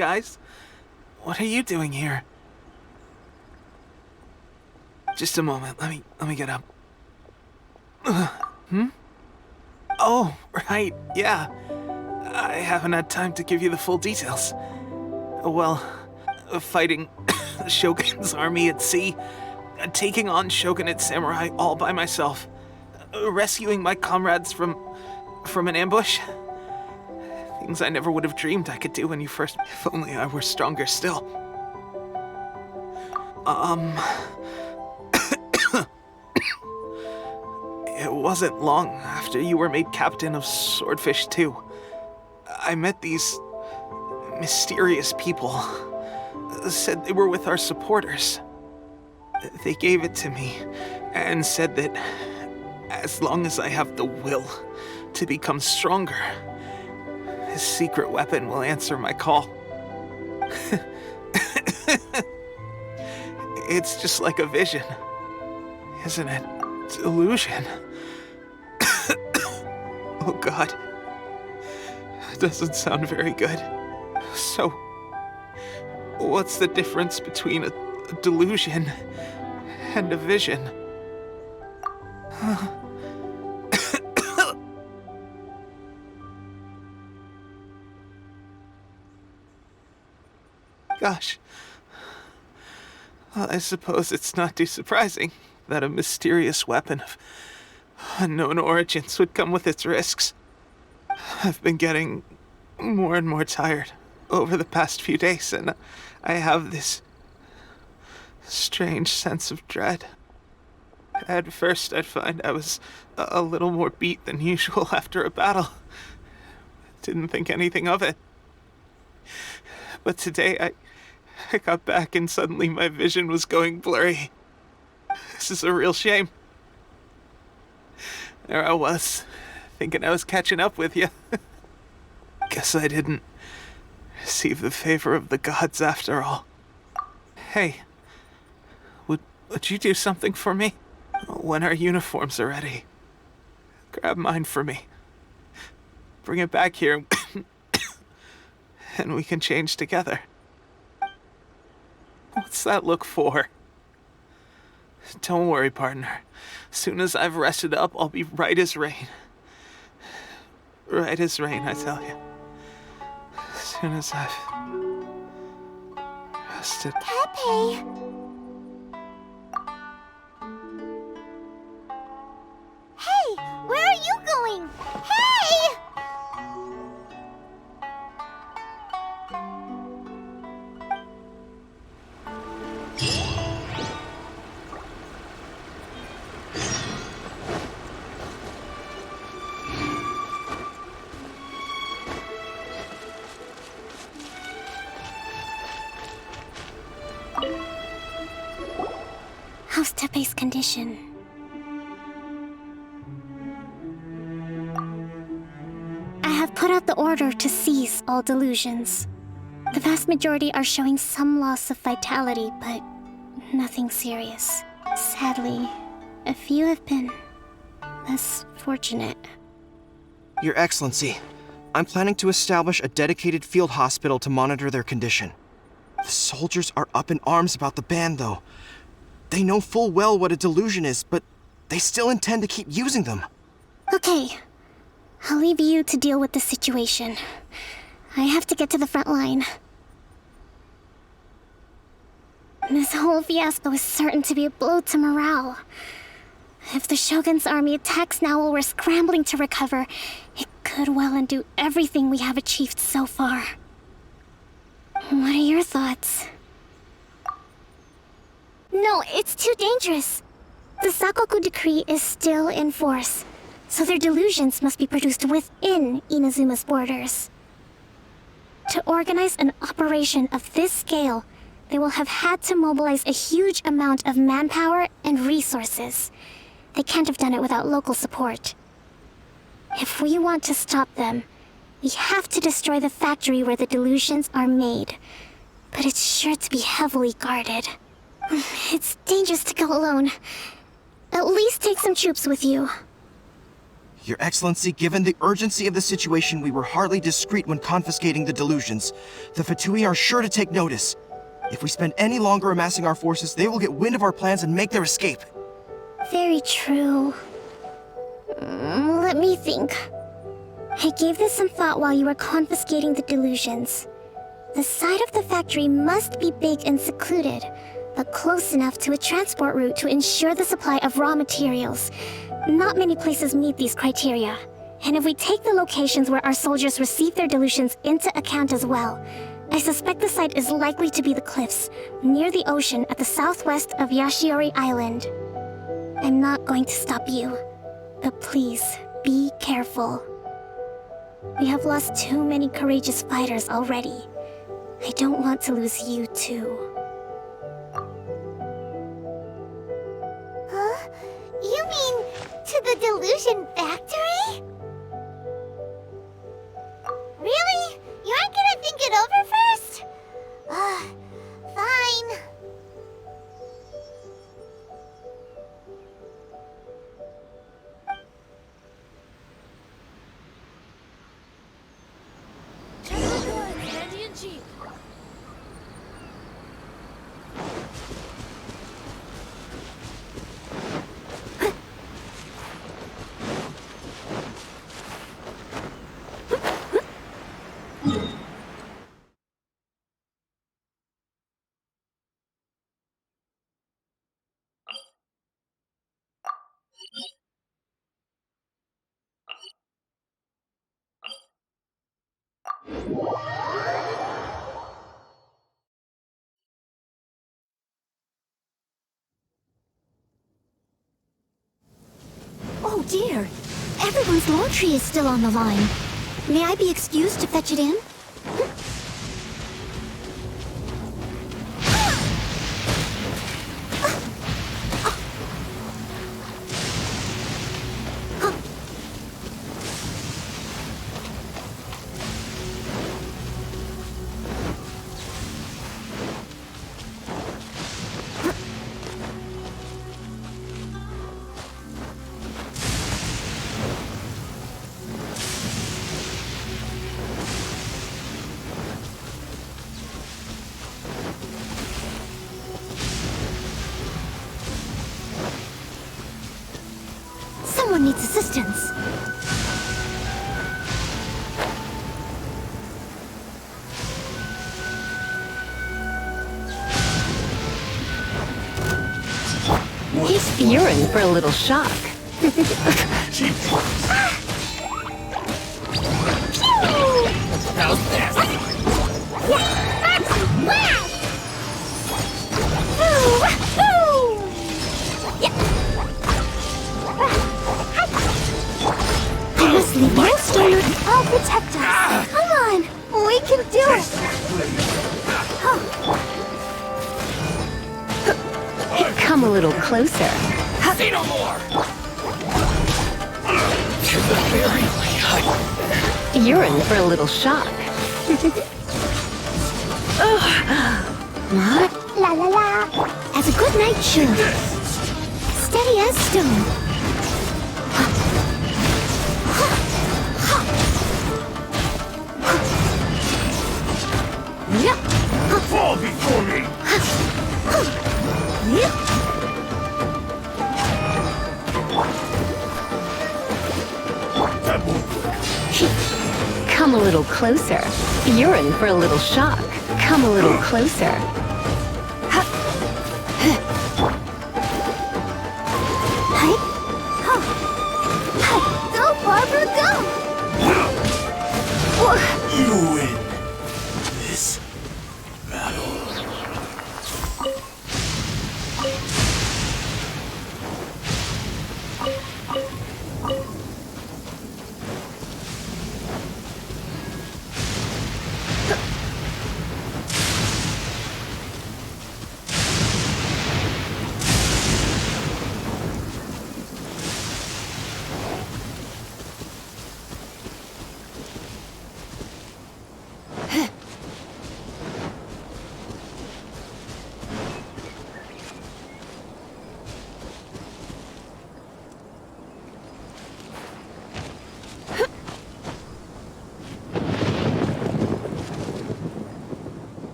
guys. What are you doing here? Just a moment. Let me get up. Oh, right. Yeah. I haven't had time to give you the full details. Well, fighting the Shogun's army at sea, taking on Shogunate samurai all by myself, rescuing my comrades from an ambush. Things I never would have dreamed I could do when you first... If only I were stronger still. It wasn't long after you were made captain of Swordfish 2. I met these mysterious people. Said they were with our supporters. They gave it to me and said that as long as I have the will to become stronger, his secret weapon will answer my call. It's just like a vision, isn't it? Delusion. Oh God. Doesn't sound very good. So, what's the difference between a delusion and a vision? Gosh. Well, I suppose it's not too surprising that a mysterious weapon of unknown origins would come with its risks. I've been getting more and more tired over the past few days, and I have this strange sense of dread. At first, I'd find I was a little more beat than usual after a battle. Didn't think anything of it. But today, I got back and suddenly my vision was going blurry. This is a real shame. There I was, thinking I was catching up with you. Guess I didn't receive the favor of the gods after all. Hey, would you do something for me? When our uniforms are ready, grab mine for me. Bring it back here, and we can change together. What's that look for? Don't worry, partner. Soon as I've rested up, I'll be right as rain. Right as rain, I tell you. Soon as I've rested. Teppie! Hey! Where are you going? Hey! How's Teppei's condition? I have put out the order to cease all delusions. The vast majority are showing some loss of vitality, but nothing serious. Sadly, a few have been less fortunate. Your Excellency, I'm planning to establish a dedicated field hospital to monitor their condition. The soldiers are up in arms about the ban, though. They know full well what a delusion is, but they still intend to keep using them. Okay, I'll leave you to deal with the situation. I have to get to the front line. This whole fiasco is certain to be a blow to morale. If the Shogun's army attacks now while we're scrambling to recover, it could well undo everything we have achieved so far. What are your thoughts? No, it's too dangerous. The Sakoku decree is still in force, so their delusions must be produced within Inazuma's borders. To organize an operation of this scale, they will have had to mobilize a huge amount of manpower and resources. They can't have done it without local support. If we want to stop them, we have to destroy the factory where the delusions are made. But it's sure to be heavily guarded. It's dangerous to go alone. At least take some troops with you. Your Excellency, given the urgency of the situation, we were hardly discreet when confiscating the Delusions. The Fatui are sure to take notice. If we spend any longer amassing our forces, they will get wind of our plans and make their escape. Very true. Let me think. I gave this some thought while you were confiscating the Delusions. The side of the factory must be big and secluded, but close enough to a transport route to ensure the supply of raw materials. Not many places meet these criteria. And if we take the locations where our soldiers receive their Delusions into account as well, I suspect the site is likely to be the cliffs, near the ocean at the southwest of Yashiori Island. I'm not going to stop you, but please, be careful. We have lost too many courageous fighters already. I don't want to lose you too. Huh? You mean to the Delusion factory? Really? You aren't gonna think it over first? Fine. Oh dear! Everyone's laundry is still on the line. May I be excused to fetch it in? Someone needs assistance. He's fearing for a little shock. How's this? I must leave no stone. I'll protect us. Come on, we can do it. Come a little closer. Say no more! To the very hut. You're in for a little shock. What? La la la. As a good knight should. Steady as stone. Fall before me! That won't work. Come a little closer. You're in for a little shock. Come a little closer. Go, Barbara, go! You win this battle.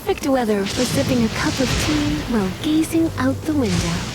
perfect weather for sipping a cup of tea while gazing out the window.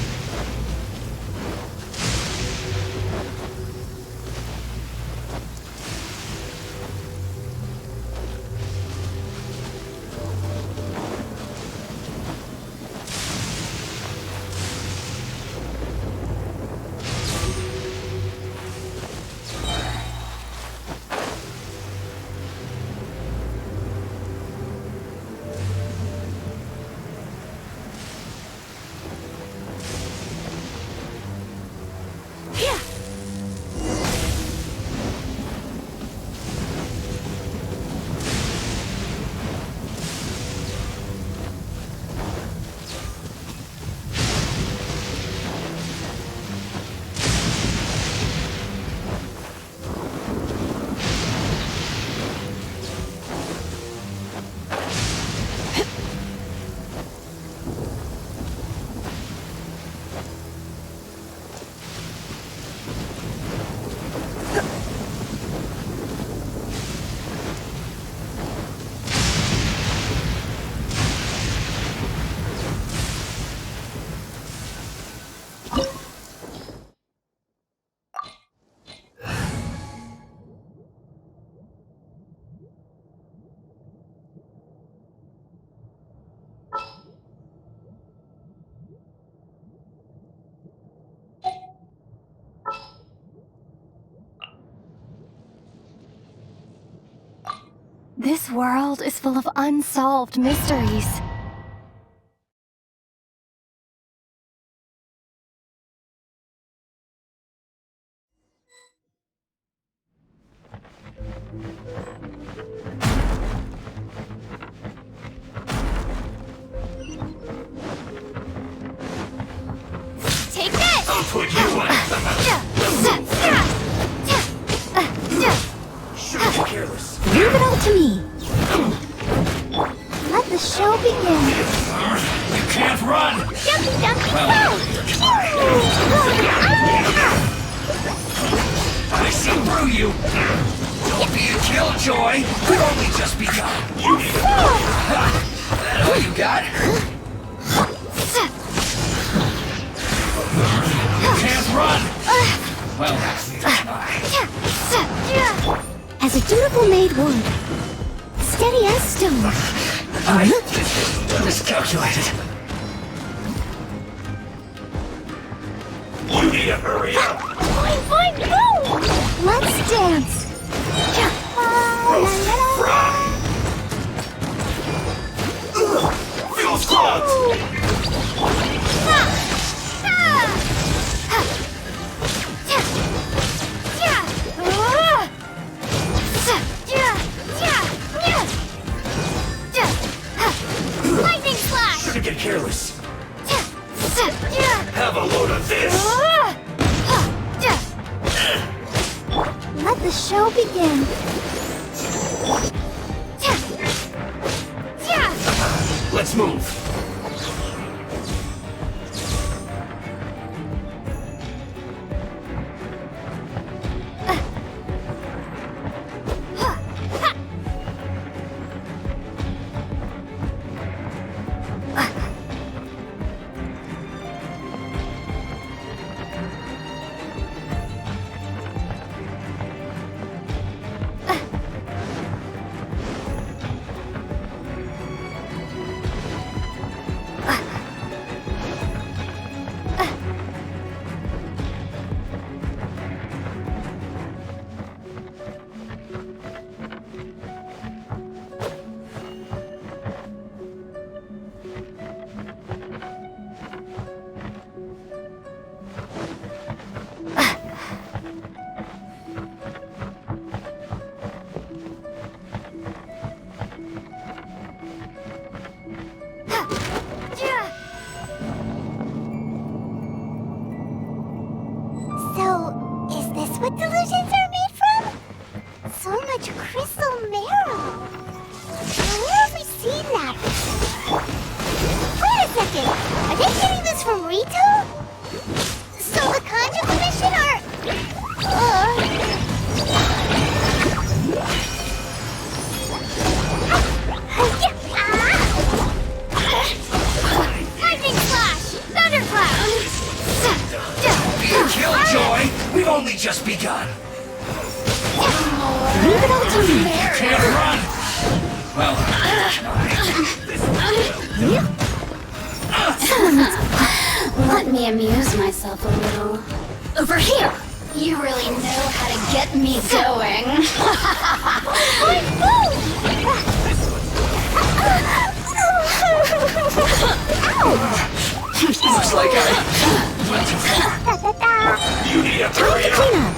This world is full of unsolved mysteries. Take this! I'll put you on. Sure, you're careless. Leave it all to me. Let the show begin. You can't run. Jumpy, jumpy, go! I see through you. Don't be a killjoy. We've only just begun. That all you got? You can't run. Well, that's the try. As a dutiful maid would. Steady as stone. I miscalculated. You need to hurry up. Fine, go! Let's dance. Feels clogged. Lightning slash! Shouldn't get careless. Have a load of this. Let the show begin. Let's move. Can't run! Well, Let me amuse myself a little. Over here! You really know how to get me going. looks like I went too far. You need to hurry up. Clean up.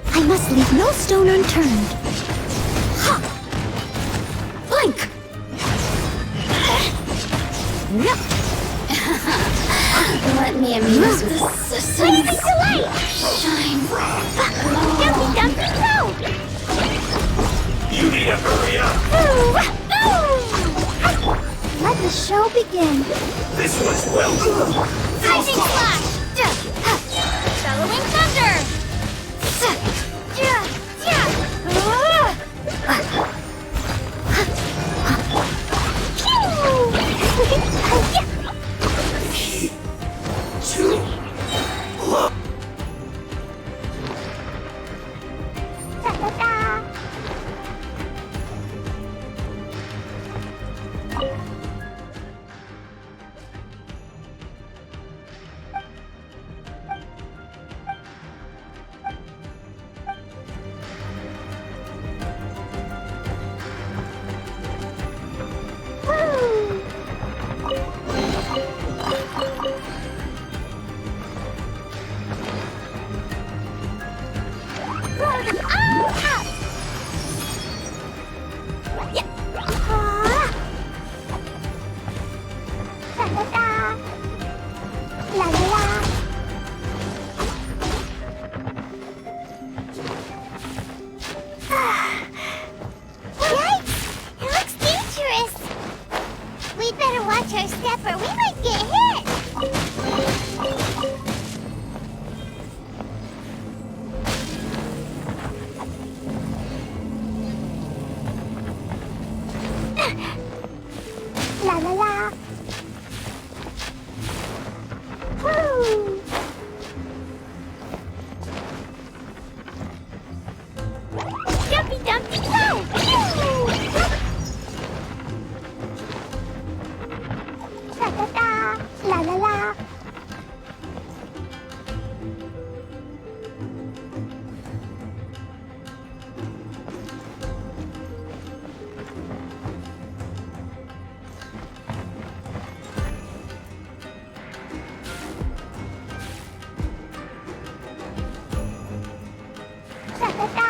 I must leave no stone unturned. Blink! Let me amuse with the systems. Shine. Dumpy Dumpy go! You need to hurry up. Let the show begin. This was well done. Lightning Slash! Bellowing Thunder! Two. Look. Yikes! It looks dangerous! We'd better watch our step or we might get hit! La la la! Woo! Dumpy Dumpy go! Da da da! La la la! Da da da!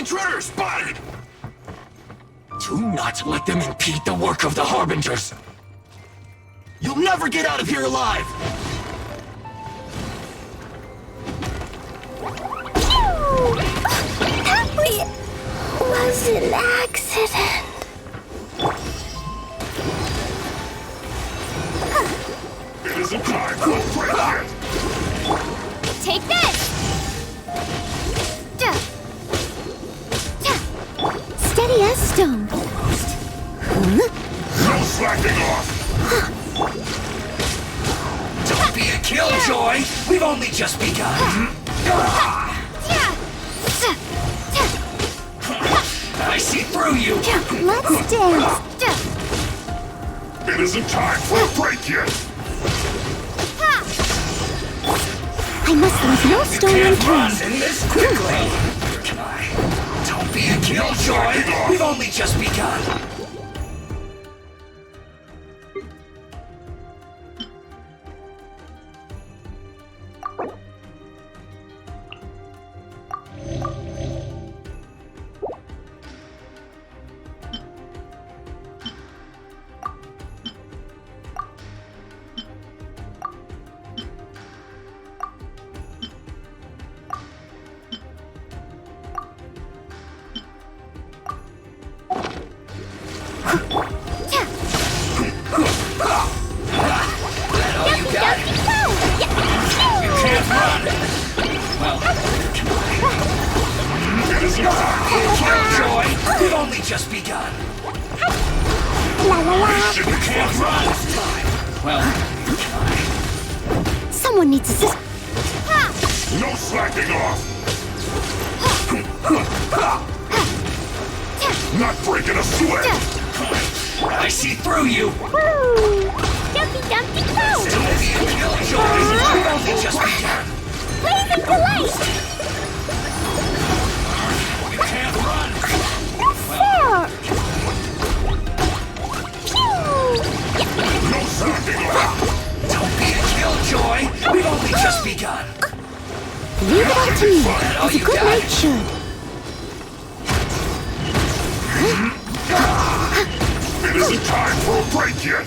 intruder spotted! Do not let them impede the work of the Harbingers! You'll never get out of here alive! It was an accident. It isn't time for a break yet! Take this! Steady as stone. No slacking off! Don't be a killjoy! We've only just begun! I see through you! Let's dance. It isn't time for a break yet! I must leave no stone Can't run unturned. in this quickly! Can I? Don't be a killjoy! We've only just begun! Killjoy, we've only just begun. La la la. You can't run this time. Well, Someone needs assist. no slacking off. Not breaking a sweat. I see through you. Dumpty Dumpty Go! Don't be a killjoy. We've only just begun. Blazing delight! You can't run. Fair. No slacking off. Don't be a killjoy. We've only just begun. Leave it up to me, all as a you good got? knight should. It isn't time for a break yet.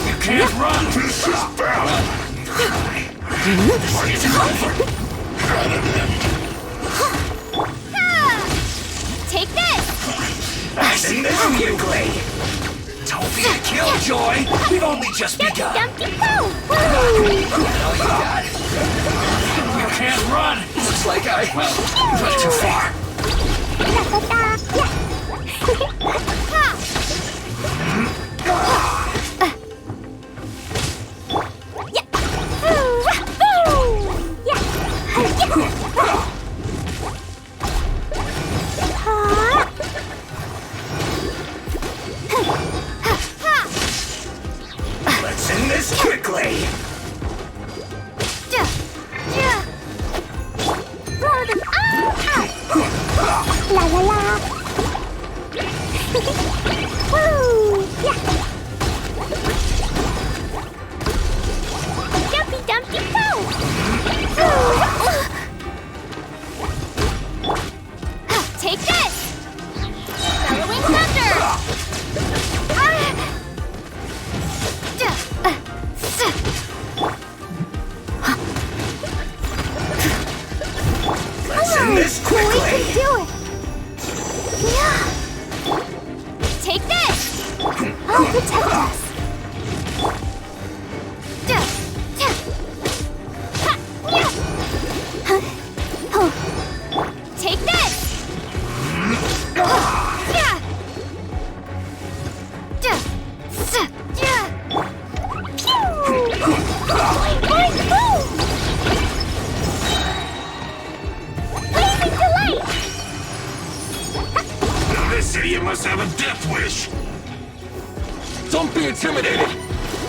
You can't run. This is bad. It's over. Take this! I see this in you, Glade. Don't be a killjoy. We've only just begun. Dumpty Go! All you got? You can't run. Looks like I went too far. Let's end this quickly. La la la. Woo! Yeah. Dumpty Dumpty Go! Take this! Bellowing Thunder! Let's end this We can quickly. do it. Yeah. Take this! I'll protect us. Oh, Take this! Blazing delight! This idiot must have a death wish. Don't be intimidated.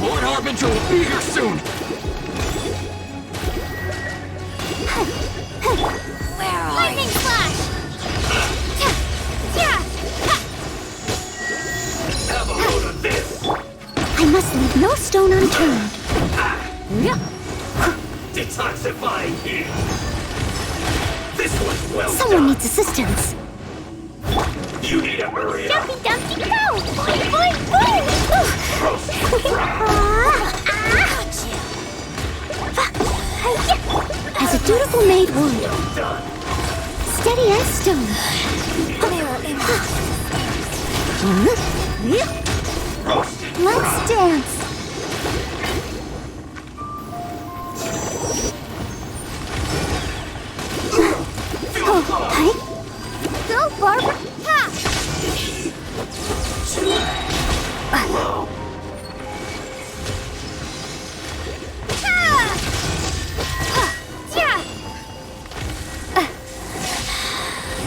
Lord Harbinger will be here soon. Where are Lightning you? Slash! Have a load of this. I must leave no stone unturned. Detoxifying heat. This one's well Someone done. needs assistance. You need to hurry up. Dumpty Dumpty go! Boing, boing, boing! Roast and fry. As a dutiful maid would. Done. Steady as stone. Roast and Let's dance. Oh, hi. Go, Barbara! Ha!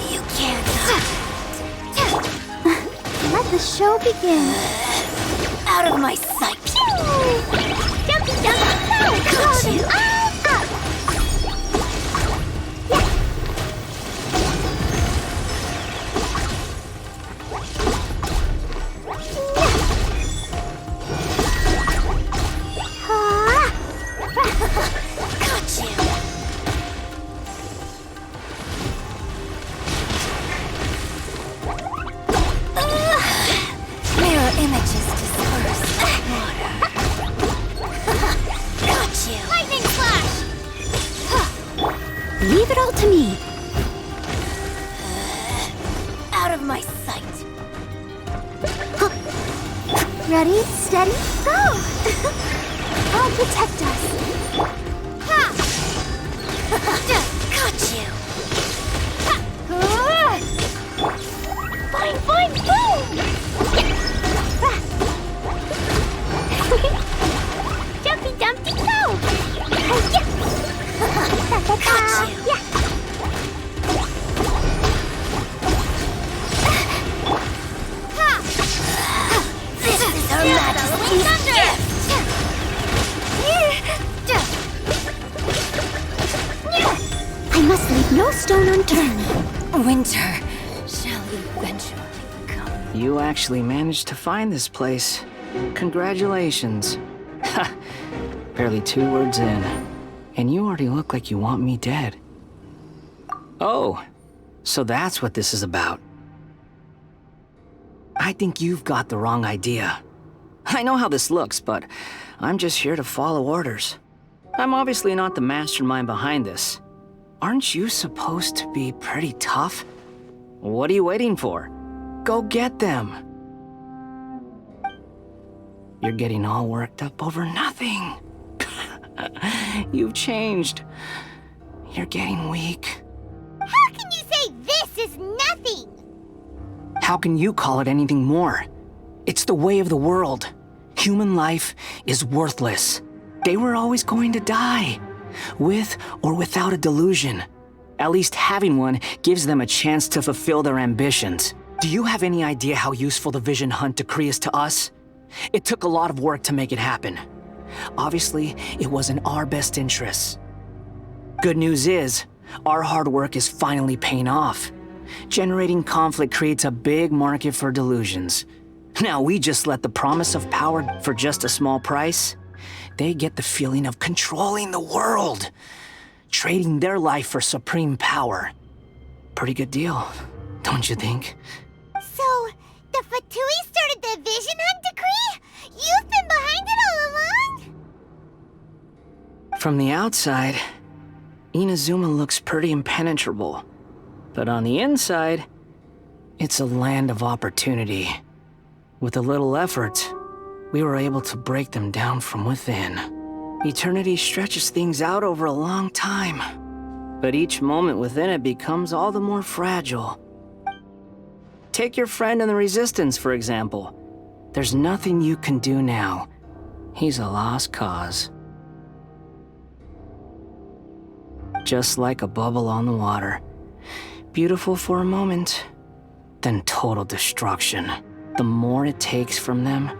You can't. Let the show begin. Out of my sight. Dumpty Dumpty go! Got you. Up! Got you. Mirror images dispersed. Got you. Lightning flash! Leave it all to me. Out of my sight. Ready, steady, go! I'll protect us. Got you. Boing, boing, boom! Dumpty Dumpty go! Got you. Yeah. This is Her Majesty's gift. I must leave no stone unturned. Winter shall eventually come. You actually managed to find this place. Congratulations. Ha! Barely 2 words in, and you already look like you want me dead. Oh, so that's what this is about. I think you've got the wrong idea. I know how this looks, but I'm just here to follow orders. I'm obviously not the mastermind behind this. Aren't you supposed to be pretty tough? What are you waiting for? Go get them. You're getting all worked up over nothing. You've changed. You're getting weak. How can you say this is nothing? How can you call it anything more? It's the way of the world. Human life is worthless. They were always going to die, with or without a delusion. At least having one gives them a chance to fulfill their ambitions. Do you have any idea how useful the Vision Hunt decree is to us? It took a lot of work to make it happen. Obviously, it was in our best interests. Good news is, our hard work is finally paying off. Generating conflict creates a big market for delusions. Now we just let the promise of power for just a small price. They get the feeling of controlling the world, trading their life for supreme power. Pretty good deal, don't you think? So, the Fatui started the Vision Hunt decree? You've been behind it all along? From the outside, Inazuma looks pretty impenetrable. But on the inside, it's a land of opportunity. With a little effort, we were able to break them down from within. Eternity stretches things out over a long time, but each moment within it becomes all the more fragile. Take your friend in the Resistance, for example. There's nothing you can do now. He's a lost cause. Just like a bubble on the water. Beautiful for a moment, then total destruction. The more it takes from them,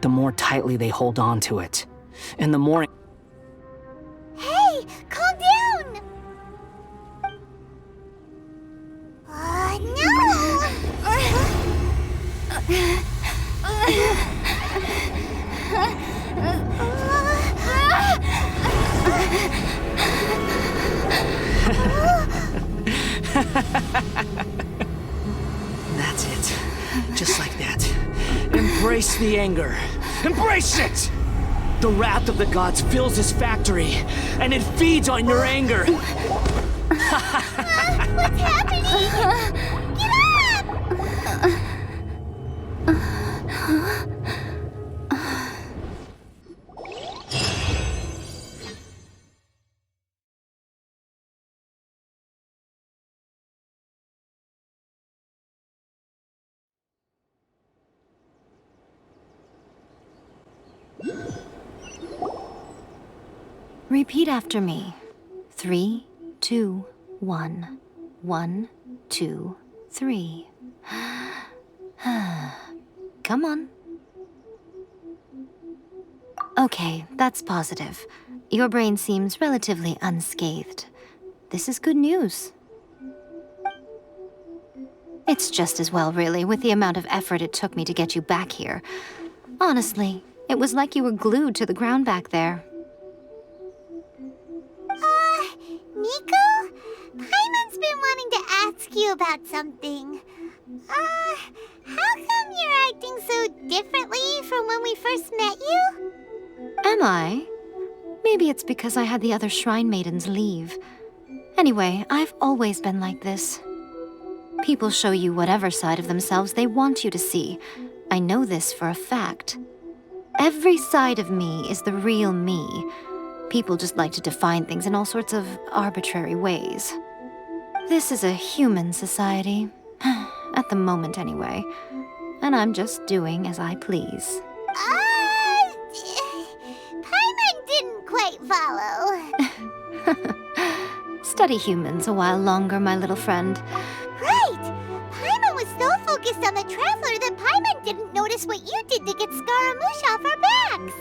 the more tightly they hold on to it. And the more... Hey, calm down! No! That's it. Just like that. Embrace the anger. Embrace it! The wrath of the gods fills this factory, and it feeds on your anger. What's happening? Get up! Repeat after me. 3, 2, 1. 1, 2, 3. Come on. Okay, that's positive. Your brain seems relatively unscathed. This is good news. It's just as well, really, with the amount of effort it took me to get you back here. Honestly, it was like you were glued to the ground back there. Nico? Paimon's been wanting to ask you about something. How come you're acting so differently from when we first met you? Am I? Maybe it's because I had the other Shrine Maidens leave. Anyway, I've always been like this. People show you whatever side of themselves they want you to see. I know this for a fact. Every side of me is the real me. People just like to define things in all sorts of arbitrary ways. This is a human society. At the moment, anyway. And I'm just doing as I please. Paimon didn't quite follow. Study humans a while longer, my little friend. Right! Paimon was so focused on the Traveler that Paimon didn't notice what you did to get Scaramouche off our backs.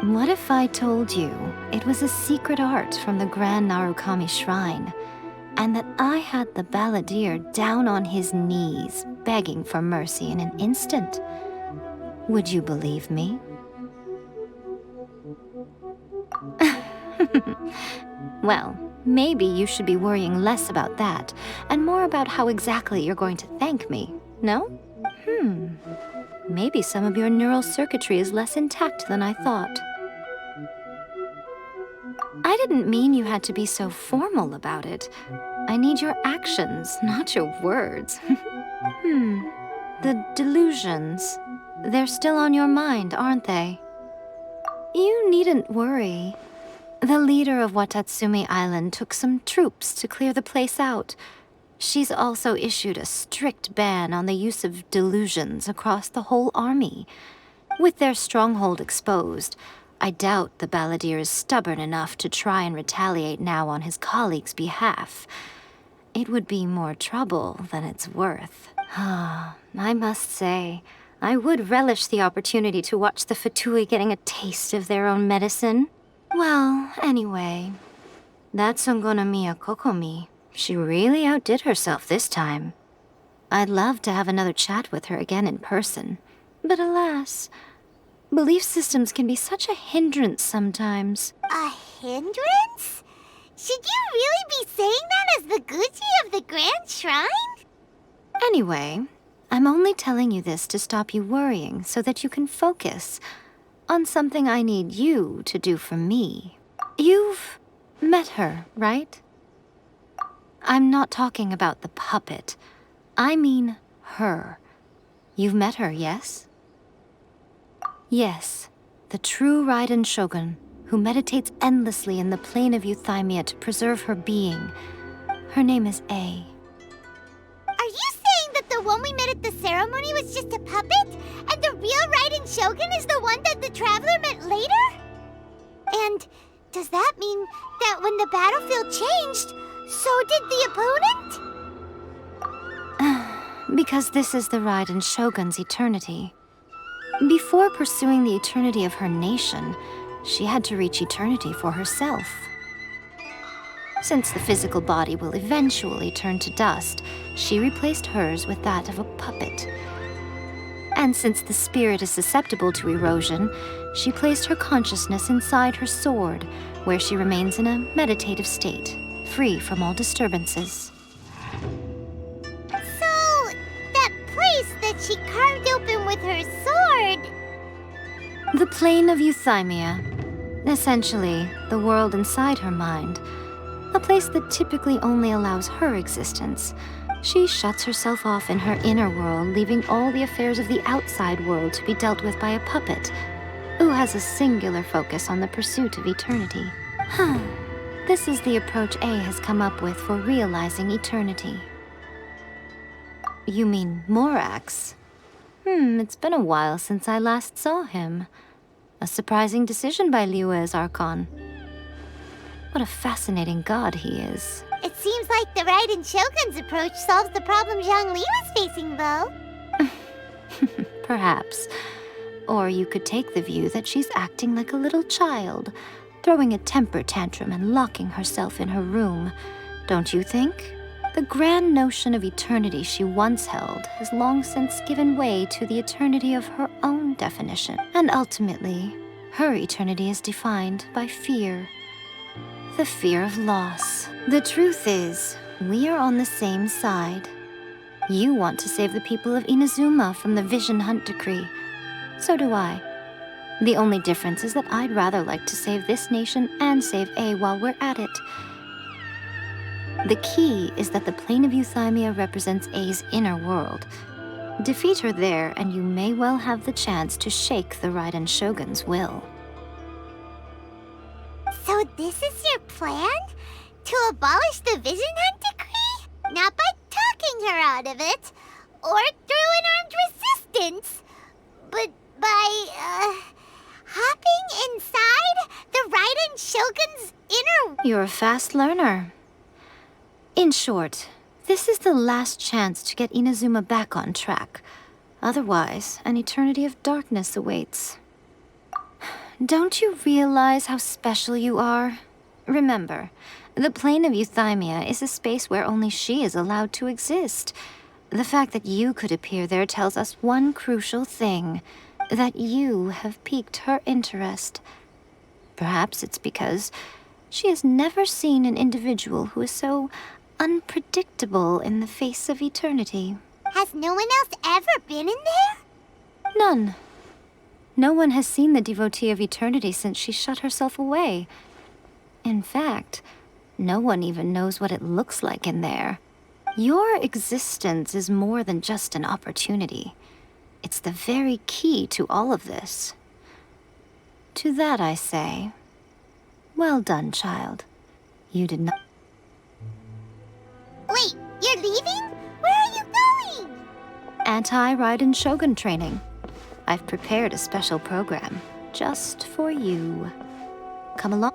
What if I told you it was a secret art from the Grand Narukami Shrine, and that I had the balladeer down on his knees, begging for mercy in an instant? Would you believe me? Well, maybe you should be worrying less about that, and more about how exactly you're going to thank me, no? Maybe some of your neural circuitry is less intact than I thought. I didn't mean you had to be so formal about it. I need your actions, not your words. The delusions. They're still on your mind, aren't they? You needn't worry. The leader of Watatsumi Island took some troops to clear the place out. She's also issued a strict ban on the use of delusions across the whole army. With their stronghold exposed, I doubt the balladeer is stubborn enough to try and retaliate now on his colleague's behalf. It would be more trouble than it's worth. I must say, I would relish the opportunity to watch the Fatui getting a taste of their own medicine. Well, anyway, that's Songonomiya Kokomi. She really outdid herself this time. I'd love to have another chat with her again in person. But alas, belief systems can be such a hindrance sometimes. A hindrance? Should you really be saying that as the Gucci of the Grand Shrine? Anyway, I'm only telling you this to stop you worrying so that you can focus on something I need you to do for me. You've met her, right? I'm not talking about the puppet. I mean her. You've met her, yes? Yes, the true Raiden Shogun, who meditates endlessly in the plane of Euthymia to preserve her being. Her name is A. Are you saying that the one we met at the ceremony was just a puppet? And the real Raiden Shogun is the one that the Traveler met later? And does that mean that when the battlefield changed, so did the opponent? Because this is the Raiden Shogun's eternity. Before pursuing the eternity of her nation, she had to reach eternity for herself. Since the physical body will eventually turn to dust, she replaced hers with that of a puppet. And since the spirit is susceptible to erosion, she placed her consciousness inside her sword, where she remains in a meditative state, free from all disturbances. that she carved open with her sword. The plane of euthymia. Essentially, the world inside her mind. A place that typically only allows her existence. She shuts herself off in her inner world, leaving all the affairs of the outside world to be dealt with by a puppet, who has a singular focus on the pursuit of eternity. This is the approach A has come up with for realizing eternity. You mean Morax? It's been a while since I last saw him. A surprising decision by Liyue's Archon. What a fascinating god he is. It seems like the Raiden Shogun's approach solves the problem Zhongli was facing, though. Perhaps. Or you could take the view that she's acting like a little child, throwing a temper tantrum and locking herself in her room. Don't you think? The grand notion of eternity she once held has long since given way to the eternity of her own definition. And ultimately, her eternity is defined by fear. The fear of loss. The truth is, we are on the same side. You want to save the people of Inazuma from the Vision Hunt decree. So do I. The only difference is that I'd rather like to save this nation and save A while we're at it. The key is that the plane of euthymia represents A's inner world. Defeat her there, and you may well have the chance to shake the Raiden Shogun's will. So this is your plan? To abolish the Vision Hunt decree? Not by talking her out of it, or through an armed resistance, but by, hopping inside the Raiden Shogun's inner... You're a fast learner. In short, this is the last chance to get Inazuma back on track. Otherwise, an eternity of darkness awaits. Don't you realize how special you are? Remember, the plane of euthymia is a space where only she is allowed to exist. The fact that you could appear there tells us one crucial thing, that you have piqued her interest. Perhaps it's because she has never seen an individual who is so unpredictable in the face of eternity. Has no one else ever been in there? None. No one has seen the devotee of eternity since she shut herself away. In fact, no one even knows what it looks like in there. Your existence is more than just an opportunity. It's the very key to all of this. To that I say, well done, child. You did not... Wait, you're leaving? Where are you going? Anti-Raiden Shogun training. I've prepared a special program just for you. Come along.